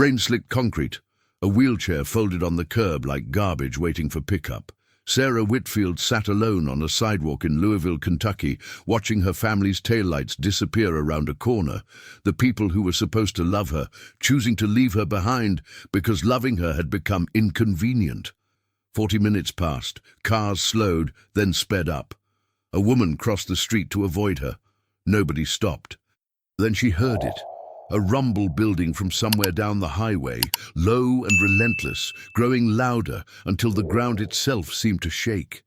Rain-slicked concrete, a wheelchair folded on the curb like garbage waiting for pickup. Sarah Whitfield sat alone on a sidewalk in Louisville, Kentucky, watching her family's taillights disappear around a corner, the people who were supposed to love her choosing to leave her behind because loving her had become inconvenient. 40 minutes passed, cars slowed, then sped up. A woman crossed the street to avoid her. Nobody stopped. Then she heard it. A rumble building from somewhere down the highway, low and relentless, growing louder until the ground itself seemed to shake.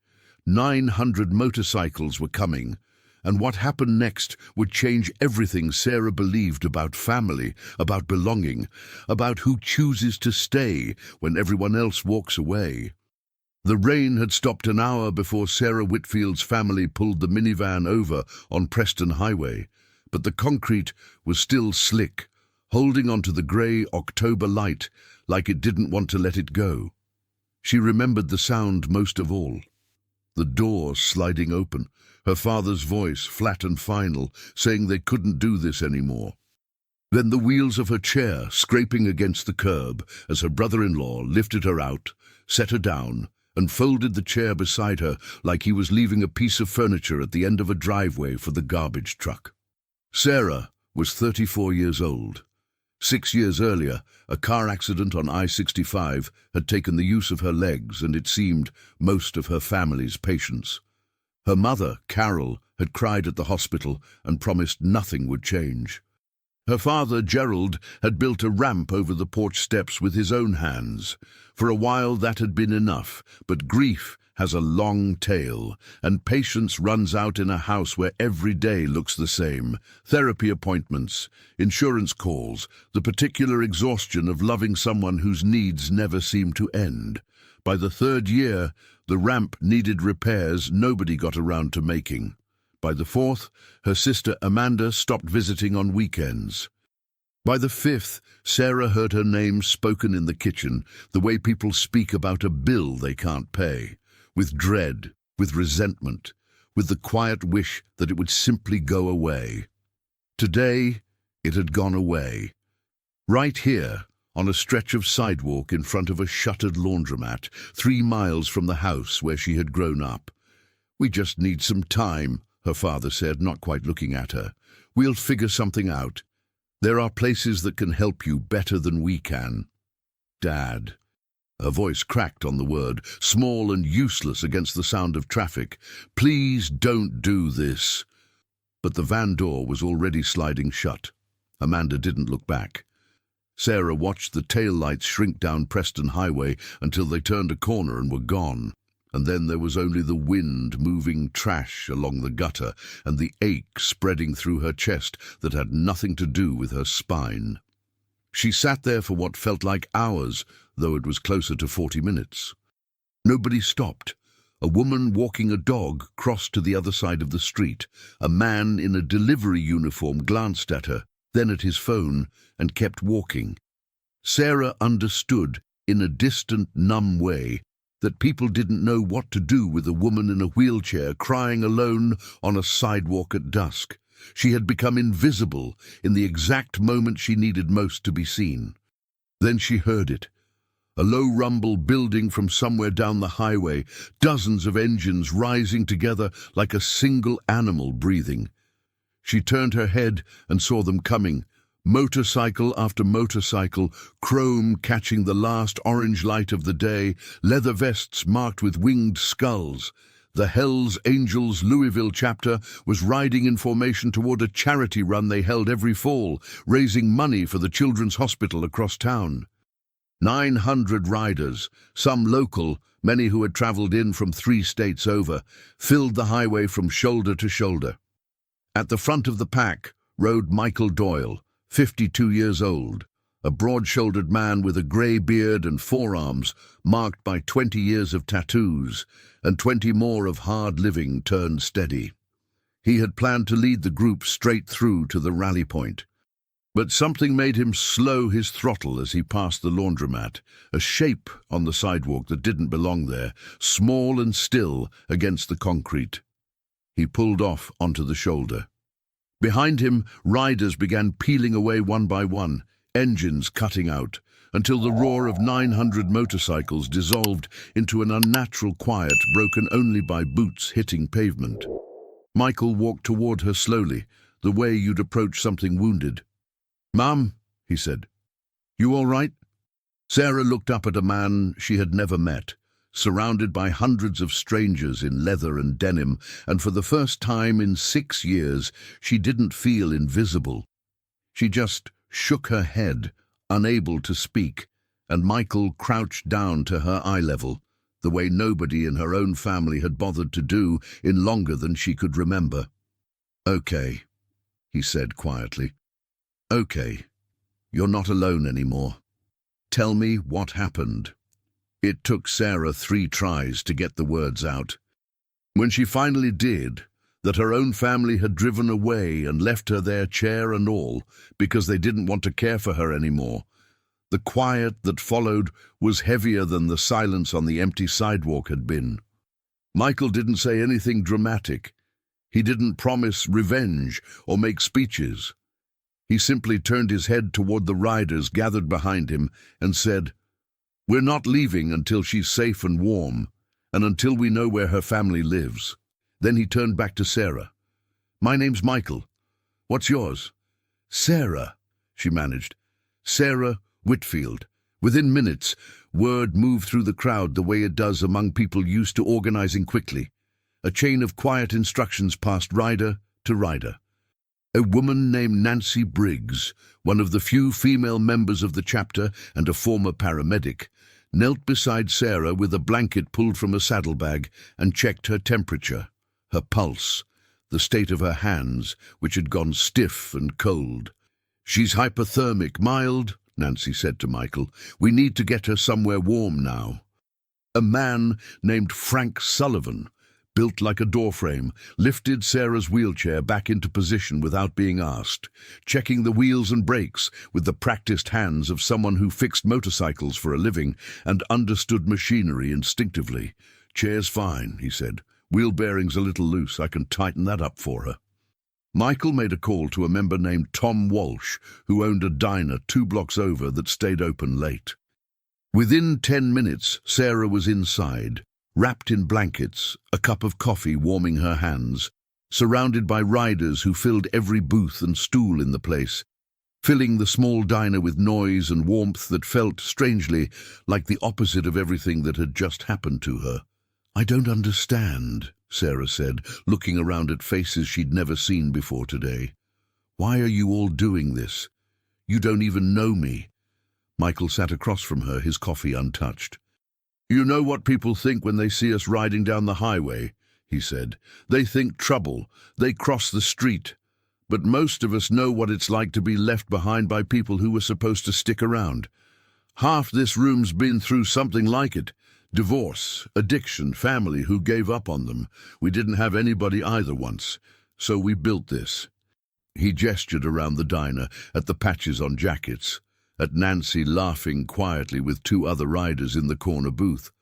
900 motorcycles were coming, and what happened next would change everything Sarah believed about family, about belonging, about who chooses to stay when everyone else walks away. The rain had stopped an hour before Sarah Whitfield's family pulled the minivan over on Preston Highway. But the concrete was still slick, holding onto the grey October light like it didn't want to let it go. She remembered the sound most of all. The door sliding open, her father's voice, flat and final, saying they couldn't do this anymore. Then the wheels of her chair scraping against the curb as her brother-in-law lifted her out, set her down, and folded the chair beside her like he was leaving a piece of furniture at the end of a driveway for the garbage truck. Sarah was 34 years old. 6 years earlier, a car accident on I-65 had taken the use of her legs and, it seemed, most of her family's patience. Her mother, Carol, had cried at the hospital and promised nothing would change. Her father, Gerald, had built a ramp over the porch steps with his own hands. For a while that had been enough, but grief has a long tail, and patience runs out in a house where every day looks the same. Therapy appointments, insurance calls, the particular exhaustion of loving someone whose needs never seem to end. By the 3rd year, the ramp needed repairs nobody got around to making. By the 4th, her sister Amanda stopped visiting on weekends. By the 5th, Sarah heard her name spoken in the kitchen, the way people speak about a bill they can't pay. With dread, with resentment, with the quiet wish that it would simply go away. Today, it had gone away. Right here, on a stretch of sidewalk in front of a shuttered laundromat, 3 miles from the house where she had grown up. "We just need some time," her father said, not quite looking at her. "We'll figure something out. There are places that can help you better than we can." "Dad." Her voice cracked on the word, small and useless against the sound of traffic. "Please don't do this." But the van door was already sliding shut. Amanda didn't look back. Sarah watched the taillights shrink down Preston Highway until they turned a corner and were gone. And then there was only the wind moving trash along the gutter and the ache spreading through her chest that had nothing to do with her spine. She sat there for what felt like hours, though it was closer to 40 minutes. Nobody stopped. A woman walking a dog crossed to the other side of the street. A man in a delivery uniform glanced at her, then at his phone, and kept walking. Sarah understood, in a distant, numb way, that people didn't know what to do with a woman in a wheelchair crying alone on a sidewalk at dusk. She had become invisible in the exact moment she needed most to be seen. Then she heard it. A low rumble building from somewhere down the highway, dozens of engines rising together like a single animal breathing. She turned her head and saw them coming, motorcycle after motorcycle, chrome catching the last orange light of the day, leather vests marked with winged skulls. The Hells Angels Louisville chapter was riding in formation toward a charity run they held every fall, raising money for the children's hospital across town. 900 riders, some local, many who had traveled in from 3 states over, filled the highway from shoulder to shoulder. At the front of the pack rode Michael Doyle, 52 years old, a broad-shouldered man with a grey beard and forearms marked by 20 years of tattoos and 20 more of hard living turned steady. He had planned to lead the group straight through to the rally point. But something made him slow his throttle as he passed the laundromat, a shape on the sidewalk that didn't belong there, small and still against the concrete. He pulled off onto the shoulder. Behind him, riders began peeling away one by one, engines cutting out, until the roar of 900 motorcycles dissolved into an unnatural quiet broken only by boots hitting pavement. Michael walked toward her slowly, the way you'd approach something wounded. "Mum," he said, "you all right?" Sarah looked up at a man she had never met, surrounded by hundreds of strangers in leather and denim, and for the first time in 6 years she didn't feel invisible. She just shook her head, unable to speak, and Michael crouched down to her eye level, the way nobody in her own family had bothered to do in longer than she could remember. "Okay," he said quietly. "Okay, you're not alone anymore. Tell me what happened." It took Sarah 3 tries to get the words out. When she finally did, that her own family had driven away and left her there, chair and all, because they didn't want to care for her anymore. The quiet that followed was heavier than the silence on the empty sidewalk had been. Michael didn't say anything dramatic. He didn't promise revenge or make speeches. He simply turned his head toward the riders gathered behind him and said, "We're not leaving until she's safe and warm, and until we know where her family lives." Then he turned back to Sarah. "My name's Michael. What's yours?" "Sarah," she managed. "Sarah Whitfield." Within minutes, word moved through the crowd the way it does among people used to organizing quickly. A chain of quiet instructions passed rider to rider. A woman named Nancy Briggs, one of the few female members of the chapter and a former paramedic, knelt beside Sarah with a blanket pulled from a saddlebag and checked her temperature, her pulse, the state of her hands, which had gone stiff and cold. "She's hypothermic, mild," Nancy said to Michael. "We need to get her somewhere warm now." A man named Frank Sullivan, built like a doorframe, lifted Sarah's wheelchair back into position without being asked, checking the wheels and brakes with the practiced hands of someone who fixed motorcycles for a living and understood machinery instinctively. "Chair's fine," he said. "Wheel bearing's a little loose. I can tighten that up for her." Michael made a call to a member named Tom Walsh, who owned a diner 2 blocks over that stayed open late. Within 10 minutes, Sarah was inside, wrapped in blankets, a cup of coffee warming her hands, surrounded by riders who filled every booth and stool in the place, filling the small diner with noise and warmth that felt, strangely, like the opposite of everything that had just happened to her. "I don't understand," Sarah said, looking around at faces she'd never seen before today. "Why are you all doing this? You don't even know me." Michael sat across from her, his coffee untouched. "You know what people think when they see us riding down the highway," he said. "They think trouble. They cross the street. But most of us know what it's like to be left behind by people who were supposed to stick around. Half this room's been through something like it. Divorce, addiction, family who gave up on them. We didn't have anybody either once, so we built this." He gestured around the diner, at the patches on jackets, at Nancy laughing quietly with 2 other riders in the corner booth.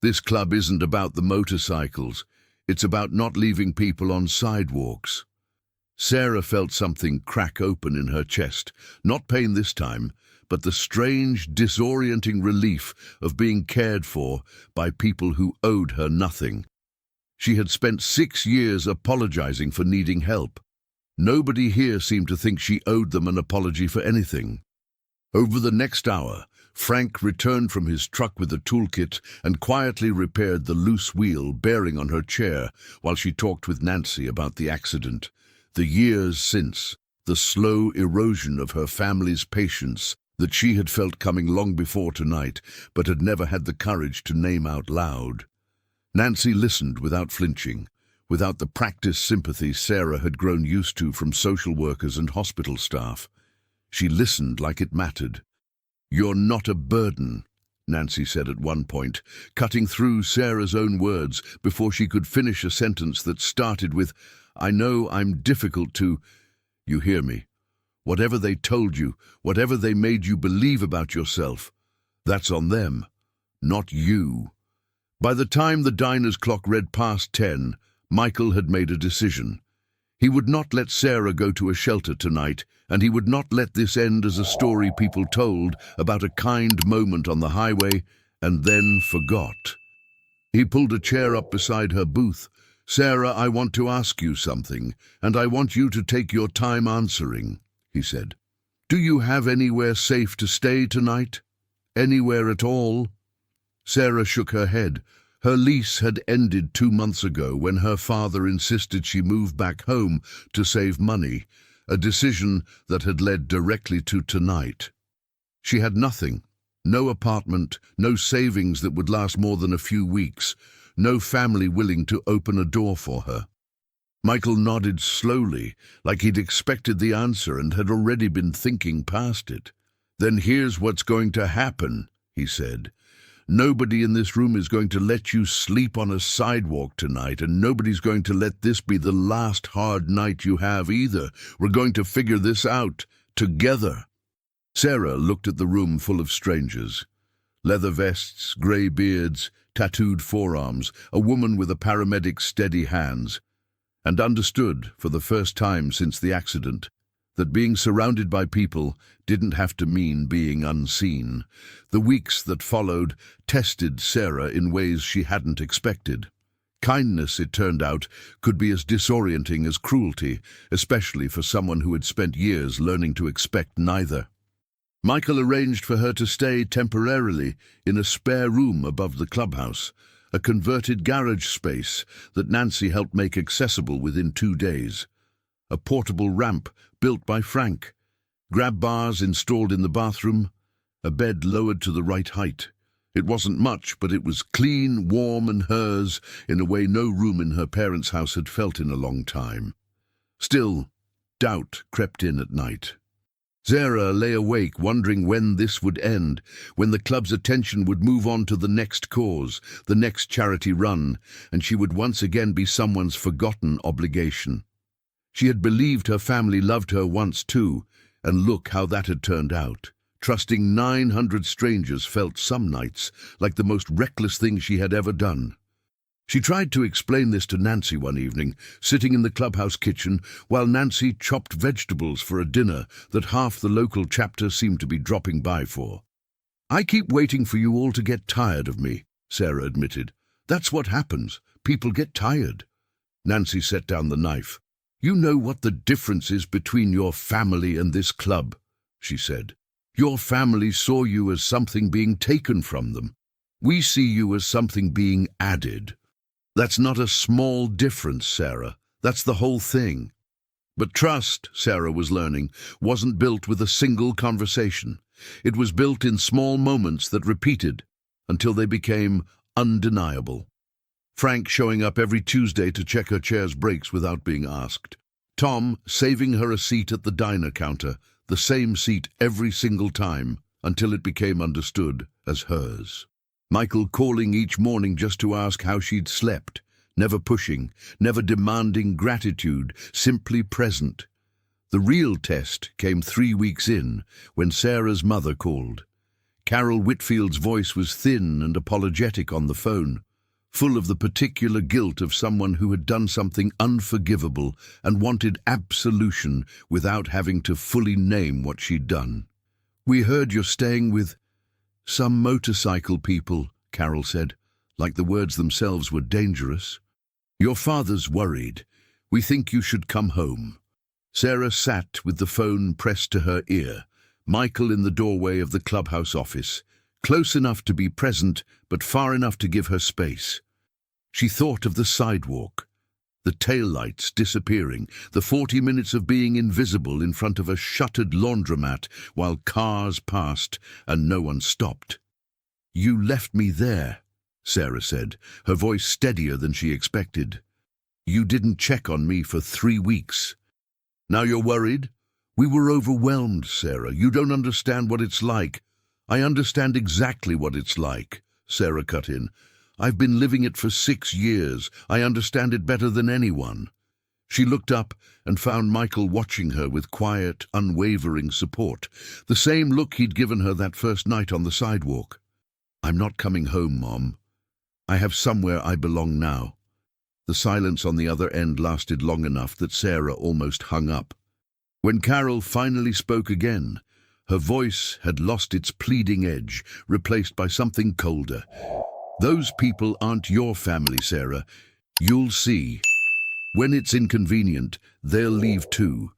"This club isn't about the motorcycles. It's about not leaving people on sidewalks." Sarah felt something crack open in her chest, not pain this time, but the strange, disorienting relief of being cared for by people who owed her nothing. She had spent 6 years apologizing for needing help. Nobody here seemed to think she owed them an apology for anything. Over the next hour, Frank returned from his truck with a toolkit and quietly repaired the loose wheel bearing on her chair while she talked with Nancy about the accident, the years since, the slow erosion of her family's patience that she had felt coming long before tonight, but had never had the courage to name out loud. Nancy listened without flinching, without the practiced sympathy Sarah had grown used to from social workers and hospital staff. She listened like it mattered. "You're not a burden," Nancy said at one point, cutting through Sarah's own words before she could finish a sentence that started with, "I know I'm difficult to—" "You hear me. Whatever they told you, whatever they made you believe about yourself, that's on them, not you." By the time the diner's clock read past 10, Michael had made a decision. He would not let Sarah go to a shelter tonight, and he would not let this end as a story people told about a kind moment on the highway and then forgot. He pulled a chair up beside her booth. "Sarah, I want to ask you something, and I want you to take your time answering," he said. "Do you have anywhere safe to stay tonight? Anywhere at all?" Sarah shook her head. Her lease had ended 2 months ago when her father insisted she move back home to save money, a decision that had led directly to tonight. She had nothing. No apartment, no savings that would last more than a few weeks, no family willing to open a door for her. Michael nodded slowly, like he'd expected the answer and had already been thinking past it. "Then here's what's going to happen," he said. "Nobody in this room is going to let you sleep on a sidewalk tonight, and nobody's going to let this be the last hard night you have either. We're going to figure this out, together." Sarah looked at the room full of strangers. Leather vests, grey beards, tattooed forearms, a woman with a paramedic's steady hands, and understood, for the first time since the accident, that being surrounded by people didn't have to mean being unseen. The weeks that followed tested Sarah in ways she hadn't expected. Kindness, it turned out, could be as disorienting as cruelty, especially for someone who had spent years learning to expect neither. Michael arranged for her to stay temporarily in a spare room above the clubhouse, a converted garage space that Nancy helped make accessible within 2 days. A portable ramp built by Frank, grab bars installed in the bathroom, a bed lowered to the right height. It wasn't much, but it was clean, warm, and hers in a way no room in her parents' house had felt in a long time. Still, doubt crept in at night. Sarah lay awake, wondering when this would end, when the club's attention would move on to the next cause, the next charity run, and she would once again be someone's forgotten obligation. She had believed her family loved her once too, and look how that had turned out. Trusting 900 strangers felt some nights like the most reckless thing she had ever done. She tried to explain this to Nancy one evening, sitting in the clubhouse kitchen while Nancy chopped vegetables for a dinner that half the local chapter seemed to be dropping by for. "I keep waiting for you all to get tired of me," Sarah admitted. "That's what happens. People get tired." Nancy set down the knife. "You know what the difference is between your family and this club," she said. "Your family saw you as something being taken from them. We see you as something being added. That's not a small difference, Sarah. That's the whole thing." But trust, Sarah was learning, wasn't built with a single conversation. It was built in small moments that repeated until they became undeniable. Frank showing up every Tuesday to check her chair's brakes without being asked. Tom saving her a seat at the diner counter, the same seat every single time, until it became understood as hers. Michael calling each morning just to ask how she'd slept, never pushing, never demanding gratitude, simply present. The real test came 3 weeks in, when Sarah's mother called. Carol Whitfield's voice was thin and apologetic on the phone, full of the particular guilt of someone who had done something unforgivable and wanted absolution without having to fully name what she'd done. "We heard you're staying with some motorcycle people," Carol said, like the words themselves were dangerous. "Your father's worried. We think you should come home." Sarah sat with the phone pressed to her ear, Michael in the doorway of the clubhouse office, close enough to be present, but far enough to give her space. She thought of the sidewalk, the taillights disappearing, the 40 minutes of being invisible in front of a shuttered laundromat while cars passed and no one stopped. "You left me there," Sarah said, her voice steadier than she expected. "You didn't check on me for 3 weeks. Now you're worried?" "We were overwhelmed, Sarah. You don't understand what it's like." "I understand exactly what it's like," Sarah cut in. "I've been living it for 6 years. I understand it better than anyone." She looked up and found Michael watching her with quiet, unwavering support, the same look he'd given her that first night on the sidewalk. "I'm not coming home, Mom. I have somewhere I belong now." The silence on the other end lasted long enough that Sarah almost hung up. When Carol finally spoke again, her voice had lost its pleading edge, replaced by something colder. "Those people aren't your family, Sarah. You'll see. When it's inconvenient, they'll leave too.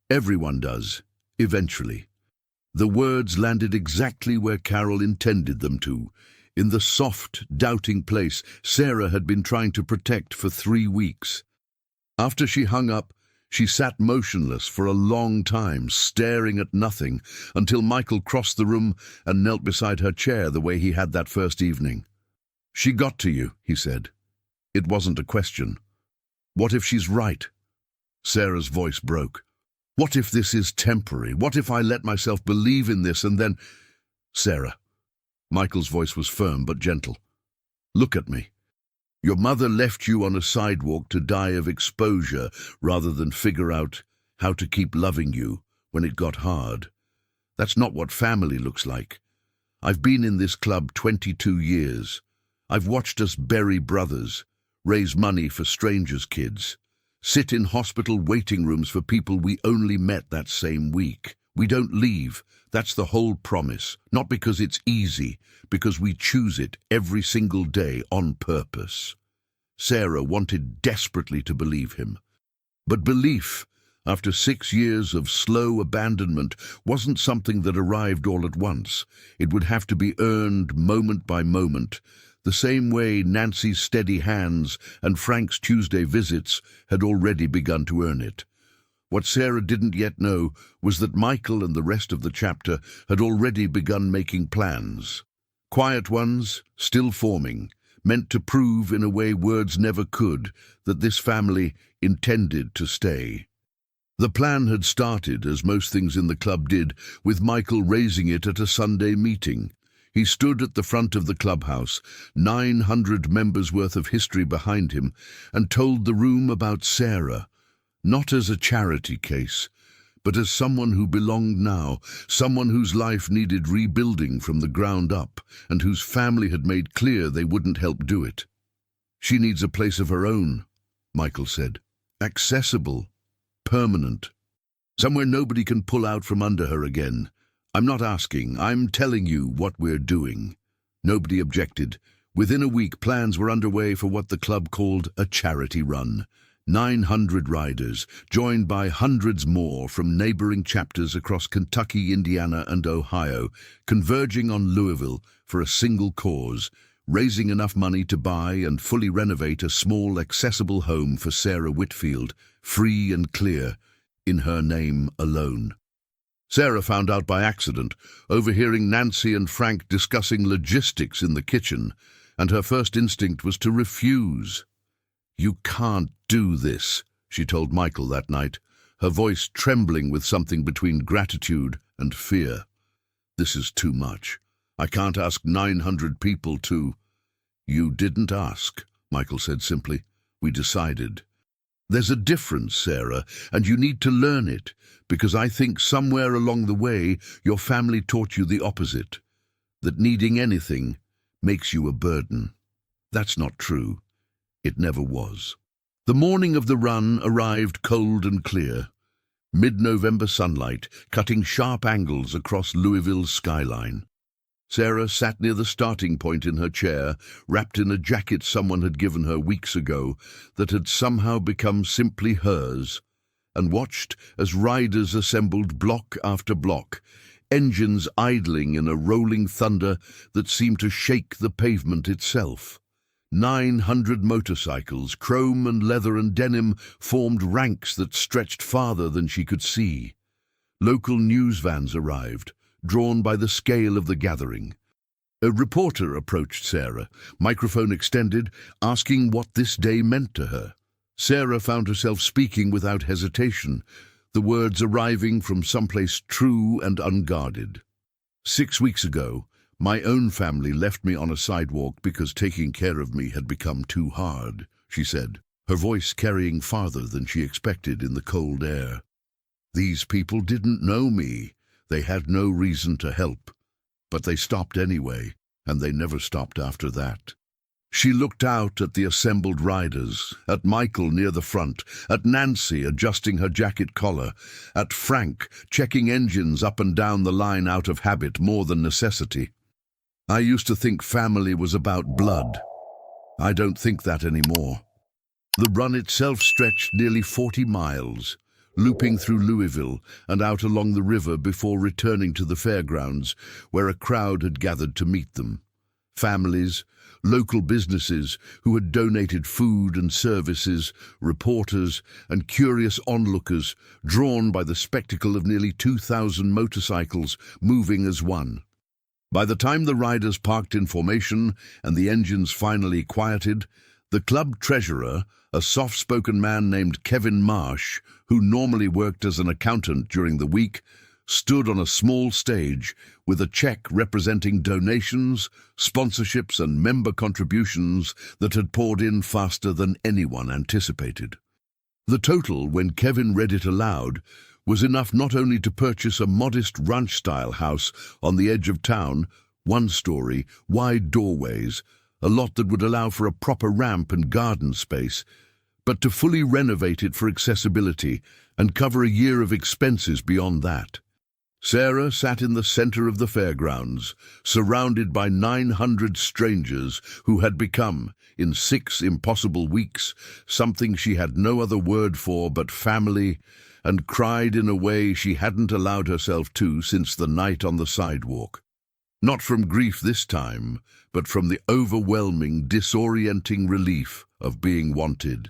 Everyone does, eventually." The words landed exactly where Carol intended them to, in the soft, doubting place Sarah had been trying to protect for 3 weeks. After she hung up, she sat motionless for a long time, staring at nothing, until Michael crossed the room and knelt beside her chair the way he had that first evening. "She got to you," he said. "It wasn't a question. What if she's right?" Sarah's voice broke. "What if this is temporary? What if I let myself believe in this and then—" "Sarah." Michael's voice was firm but gentle. "Look at me. Your mother left you on a sidewalk to die of exposure rather than figure out how to keep loving you when it got hard. That's not what family looks like. I've been in this club 22 years. I've watched us bury brothers, raise money for strangers' kids, sit in hospital waiting rooms for people we only met that same week. We don't leave. That's the whole promise. Not because it's easy, because we choose it every single day on purpose." Sarah wanted desperately to believe him. But belief, after 6 years of slow abandonment, wasn't something that arrived all at once. It would have to be earned moment by moment, the same way Nancy's steady hands and Frank's Tuesday visits had already begun to earn it. What Sarah didn't yet know was that Michael and the rest of the chapter had already begun making plans. Quiet ones, still forming, meant to prove in a way words never could that this family intended to stay. The plan had started, as most things in the club did, with Michael raising it at a Sunday meeting. He stood at the front of the clubhouse, 900 members' worth of history behind him, and told the room about Sarah, not as a charity case, but as someone who belonged now, someone whose life needed rebuilding from the ground up, and whose family had made clear they wouldn't help do it. "She needs a place of her own," Michael said. "Accessible, permanent. Somewhere nobody can pull out from under her again. I'm not asking, I'm telling you what we're doing." Nobody objected. Within a week, plans were underway for what the club called a charity run. 900 riders, joined by hundreds more from neighboring chapters across Kentucky, Indiana, and Ohio, converging on Louisville for a single cause, raising enough money to buy and fully renovate a small, accessible home for Sarah Whitfield, free and clear, in her name alone. Sarah found out by accident, overhearing Nancy and Frank discussing logistics in the kitchen, and her first instinct was to refuse. "You can't do this," she told Michael that night, her voice trembling with something between gratitude and fear. "This is too much. I can't ask 900 people to—" "You didn't ask," Michael said simply. "We decided. There's a difference, Sarah, and you need to learn it, because I think somewhere along the way your family taught you the opposite, that needing anything makes you a burden. That's not true. It never was." The morning of the run arrived cold and clear, mid-November sunlight cutting sharp angles across Louisville's skyline. Sarah sat near the starting point in her chair, wrapped in a jacket someone had given her weeks ago that had somehow become simply hers, and watched as riders assembled block after block, engines idling in a rolling thunder that seemed to shake the pavement itself. 900 motorcycles, chrome and leather and denim, formed ranks that stretched farther than she could see. Local news vans arrived, drawn by the scale of the gathering. A reporter approached Sarah, microphone extended, asking what this day meant to her. Sarah found herself speaking without hesitation, the words arriving from someplace true and unguarded. 6 weeks ago, my own family left me on a sidewalk because taking care of me had become too hard, she said, her voice carrying farther than she expected in the cold air. These people didn't know me. They had no reason to help. But they stopped anyway, and they never stopped after that. She looked out at the assembled riders, at Michael near the front, at Nancy adjusting her jacket collar, at Frank checking engines up and down the line out of habit more than necessity. I used to think family was about blood. I don't think that anymore. The run itself stretched nearly 40 miles, looping through Louisville and out along the river before returning to the fairgrounds, where a crowd had gathered to meet them. Families, local businesses who had donated food and services, reporters and curious onlookers drawn by the spectacle of nearly 2,000 motorcycles moving as one. By the time the riders parked in formation and the engines finally quieted, the club treasurer, a soft-spoken man named Kevin Marsh, who normally worked as an accountant during the week, stood on a small stage with a check representing donations, sponsorships and member contributions that had poured in faster than anyone anticipated. The total, when Kevin read it aloud, was enough not only to purchase a modest ranch-style house on the edge of town, one-story, wide doorways, a lot that would allow for a proper ramp and garden space, but to fully renovate it for accessibility and cover a year of expenses beyond that. Sarah sat in the center of the fairgrounds, surrounded by 900 strangers who had become, in 6 impossible weeks, something she had no other word for but family, and cried in a way she hadn't allowed herself to since the night on the sidewalk. Not from grief this time, but from the overwhelming, disorienting relief of being wanted.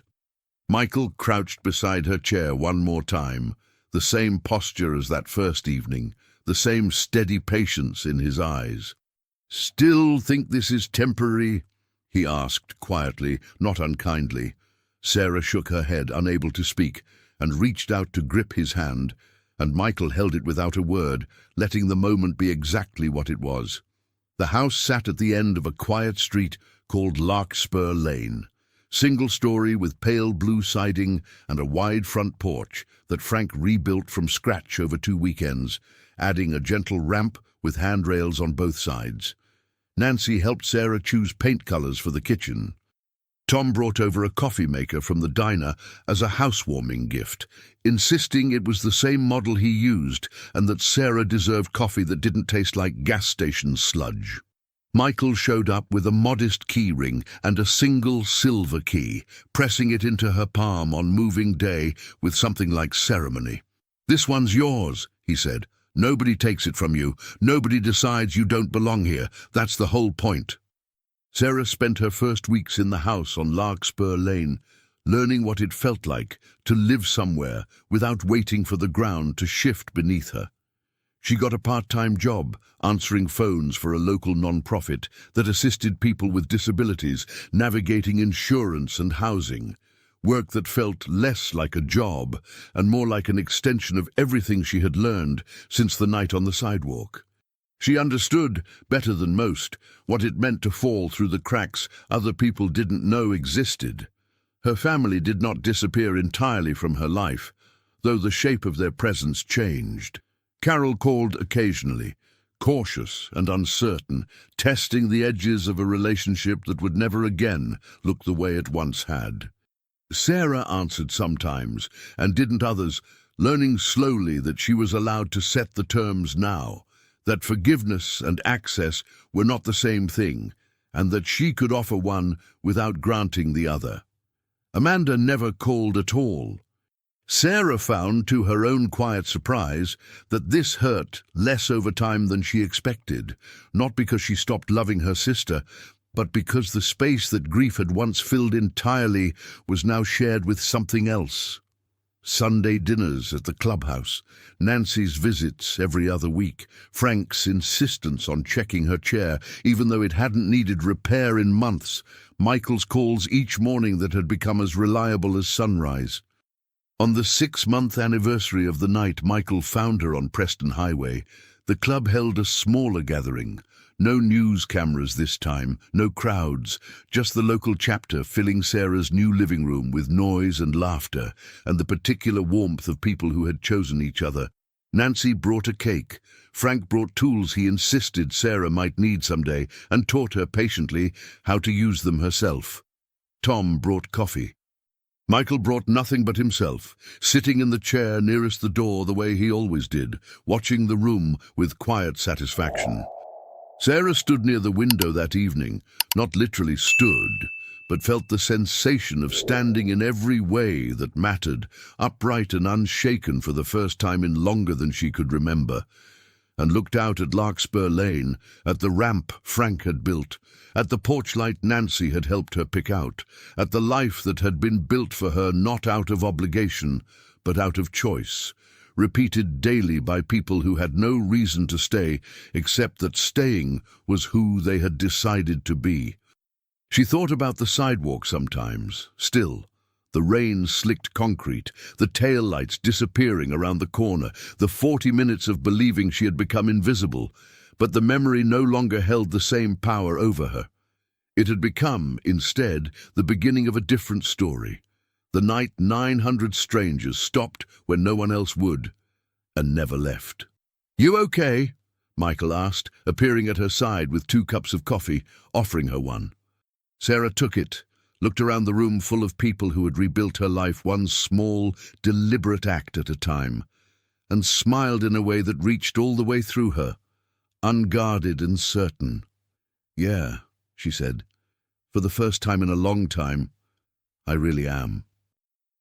Michael crouched beside her chair one more time, the same posture as that first evening, the same steady patience in his eyes. "Still think this is temporary?" he asked quietly, not unkindly. Sarah shook her head, unable to speak, and reached out to grip his hand, and Michael held it without a word, letting the moment be exactly what it was. The house sat at the end of a quiet street called Larkspur Lane, single-story with pale blue siding and a wide front porch that Frank rebuilt from scratch over 2 weekends, adding a gentle ramp with handrails on both sides. Nancy helped Sarah choose paint colors for the kitchen. Tom brought over a coffee maker from the diner as a housewarming gift, insisting it was the same model he used and that Sarah deserved coffee that didn't taste like gas station sludge. Michael showed up with a modest key ring and a single silver key, pressing it into her palm on moving day with something like ceremony. "This one's yours," he said. "Nobody takes it from you. Nobody decides you don't belong here. That's the whole point." Sarah spent her first weeks in the house on Larkspur Lane, learning what it felt like to live somewhere without waiting for the ground to shift beneath her. She got a part-time job, answering phones for a local non-profit that assisted people with disabilities navigating insurance and housing, work that felt less like a job and more like an extension of everything she had learned since the night on the sidewalk. She understood, better than most, what it meant to fall through the cracks other people didn't know existed. Her family did not disappear entirely from her life, though the shape of their presence changed. Carol called occasionally, cautious and uncertain, testing the edges of a relationship that would never again look the way it once had. Sarah answered sometimes, and didn't others, learning slowly that she was allowed to set the terms now, that forgiveness and access were not the same thing, and that she could offer one without granting the other. Amanda never called at all. Sarah found, to her own quiet surprise, that this hurt less over time than she expected, not because she stopped loving her sister, but because the space that grief had once filled entirely was now shared with something else. Sunday dinners at the clubhouse, Nancy's visits every other week, Frank's insistence on checking her chair, even though it hadn't needed repair in months, Michael's calls each morning that had become as reliable as sunrise. On the 6-month anniversary of the night Michael found her on Preston Highway, the club held a smaller gathering. No news cameras this time, no crowds, just the local chapter filling Sarah's new living room with noise and laughter and the particular warmth of people who had chosen each other. Nancy brought a cake. Frank brought tools he insisted Sarah might need someday and taught her patiently how to use them herself. Tom brought coffee. Michael brought nothing but himself, sitting in the chair nearest the door the way he always did, watching the room with quiet satisfaction. Sarah stood near the window that evening, not literally stood, but felt the sensation of standing in every way that mattered, upright and unshaken for the first time in longer than she could remember, and looked out at Larkspur Lane, at the ramp Frank had built, at the porch light Nancy had helped her pick out, at the life that had been built for her not out of obligation, but out of choice, repeated daily by people who had no reason to stay except that staying was who they had decided to be. She thought about the sidewalk sometimes, still. The rain-slicked concrete, the taillights disappearing around the corner, the 40 minutes of believing she had become invisible, but the memory no longer held the same power over her. It had become, instead, the beginning of a different story. The night 900 strangers stopped when no one else would, and never left. "You okay?" Michael asked, appearing at her side with 2 cups of coffee, offering her one. Sarah took it, looked around the room full of people who had rebuilt her life one small, deliberate act at a time, and smiled in a way that reached all the way through her, unguarded and certain. "Yeah," she said, "for the first time in a long time, I really am."